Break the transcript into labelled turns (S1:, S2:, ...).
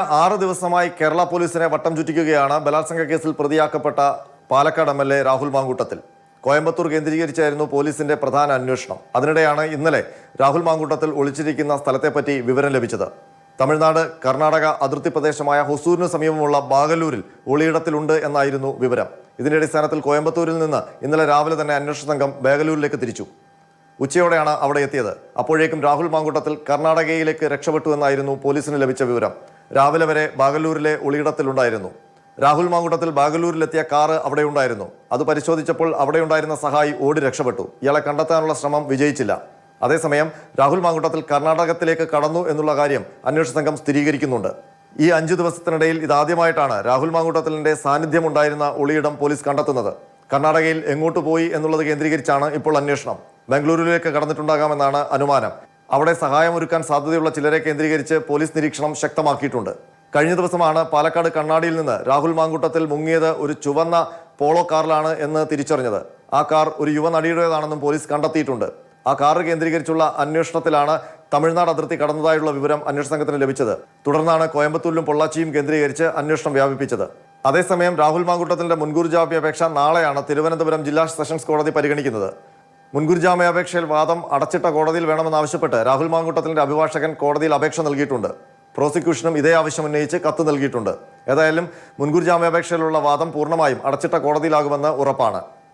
S1: 6 ദിവസമായി കേരള പോലീസിനെ വട്ടം ചുറ്റിക്കുകയാണ് ബലാത്സംഗ കേസിൽ പ്രതിയാക്കപ്പെട്ട പാലക്കാട് എംഎൽഎ രാഹുൽ മാങ്കൂട്ടത്തിൽ. കോയമ്പത്തൂർ കേന്ദ്രീകരിച്ചായിരുന്നു പോലീസിന്റെ പ്രധാന അന്വേഷണം. അതിനിടെയാണ് ഇന്നലെ രാഹുൽ മാങ്കൂട്ടത്തിൽ ഒളിച്ചിരിക്കുന്ന സ്ഥലത്തെപ്പറ്റി വിവരം ലഭിച്ചത്. തമിഴ്നാട് കർണാടക അതിർത്തി പ്രദേശമായ ഹൊസൂരിന് സമീപമുള്ള ബാഗലൂരിൽ ഒളിയിടത്തിലുണ്ട് എന്നായിരുന്നു വിവരം. ഇതിന്റെ അടിസ്ഥാനത്തിൽ കോയമ്പത്തൂരിൽ നിന്ന് ഇന്നലെ രാവിലെ തന്നെ അന്വേഷണ സംഘം ബാഗലൂരിലേക്ക് തിരിച്ചു. ഉച്ചയോടെയാണ് അവിടെ എത്തിയത്. അപ്പോഴേക്കും രാഹുൽ മാങ്കൂട്ടത്തിൽ കർണാടകയിലേക്ക് രക്ഷപ്പെട്ടു എന്നായിരുന്നു പോലീസിന് ലഭിച്ച വിവരം. രാവിലെ വരെ ബാഗലൂരിലെ ഒളിയിടത്തിലുണ്ടായിരുന്നു. രാഹുൽ മാങ്കൂട്ടത്തിൽ ബാഗലൂരിലെത്തിയ കാറ് അവിടെ ഉണ്ടായിരുന്നു. അത് പരിശോധിച്ചപ്പോൾ അവിടെയുണ്ടായിരുന്ന സഹായി ഓടി രക്ഷപ്പെട്ടു. ഇയാളെ കണ്ടെത്താനുള്ള ശ്രമം വിജയിച്ചില്ല. അതേസമയം രാഹുൽ മാങ്കൂട്ടത്തിൽ കർണാടകത്തിലേക്ക് കടന്നു എന്നുള്ള കാര്യം അന്വേഷണ സംഘം സ്ഥിരീകരിക്കുന്നുണ്ട്. ഈ 5 ദിവസത്തിനിടയിൽ ഇതാദ്യമായിട്ടാണ് രാഹുൽ മാങ്കൂട്ടത്തിലിന്റെ സാന്നിധ്യം ഉണ്ടായിരുന്ന ഒളിയിടം പോലീസ് കണ്ടെത്തുന്നത്. കർണാടകയിൽ എങ്ങോട്ട് പോയി എന്നുള്ളത് കേന്ദ്രീകരിച്ചാണ് ഇപ്പോൾ അന്വേഷണം. ബാംഗ്ലൂരിലേക്ക് കടന്നിട്ടുണ്ടാകാമെന്നാണ് അനുമാനം. അവിടെ സഹായമൊരുക്കാൻ സാധ്യതയുള്ള ചിലരെ കേന്ദ്രീകരിച്ച് പോലീസ് നിരീക്ഷണം ശക്തമാക്കിയിട്ടുണ്ട്. കഴിഞ്ഞ ദിവസമാണ് പാലക്കാട് കണ്ണാടിയിൽ നിന്ന് രാഹുൽ മാങ്കൂട്ടത്തിൽ മുങ്ങിയത് ഒരു ചുവന്ന പോളോ കാറിലാണ് എന്ന് തിരിച്ചറിഞ്ഞത്. ആ കാർ ഒരു യുവനടിയുടേതാണെന്നും പോലീസ് കണ്ടെത്തിയിട്ടുണ്ട്. ആ കാറ് കേന്ദ്രീകരിച്ചുള്ള അന്വേഷണത്തിലാണ് തമിഴ്നാട് അതിർത്തി കടന്നതായുള്ള വിവരം അന്വേഷണ സംഘത്തിന് ലഭിച്ചത്. തുടർന്നാണ് കോയമ്പത്തൂരിലും പൊള്ളാച്ചിയും കേന്ദ്രീകരിച്ച് അന്വേഷണം വ്യാപിപ്പിച്ചത്. അതേസമയം രാഹുൽ മാങ്കൂട്ടത്തിന്റെ മുൻകൂർ ജാമ്യാപേക്ഷ നാളെയാണ് തിരുവനന്തപുരം ജില്ലാ സെഷൻസ് കോടതി പരിഗണിക്കുന്നത്. മുൻകൂർ ജാമ്യാപേക്ഷയിൽ വാദം അടച്ചിട്ട കോടതിയിൽ വേണമെന്നാവശ്യപ്പെട്ട് രാഹുൽ മാങ്കൂട്ടത്തിന്റെ അഭിഭാഷകൻ കോടതിയിൽ അപേക്ഷ നൽകിയിട്ടുണ്ട്. പ്രോസിക്യൂഷനും ഇതേ ആവശ്യം ഉന്നയിച്ച് കത്ത് നൽകിയിട്ടുണ്ട്. ഏതായാലും മുൻകൂർ ജാമ്യാപേക്ഷയിലുള്ള വാദം പൂർണ്ണമായും അടച്ചിട്ട കോടതിയിലാകുമെന്ന് ഉറപ്പാണ്.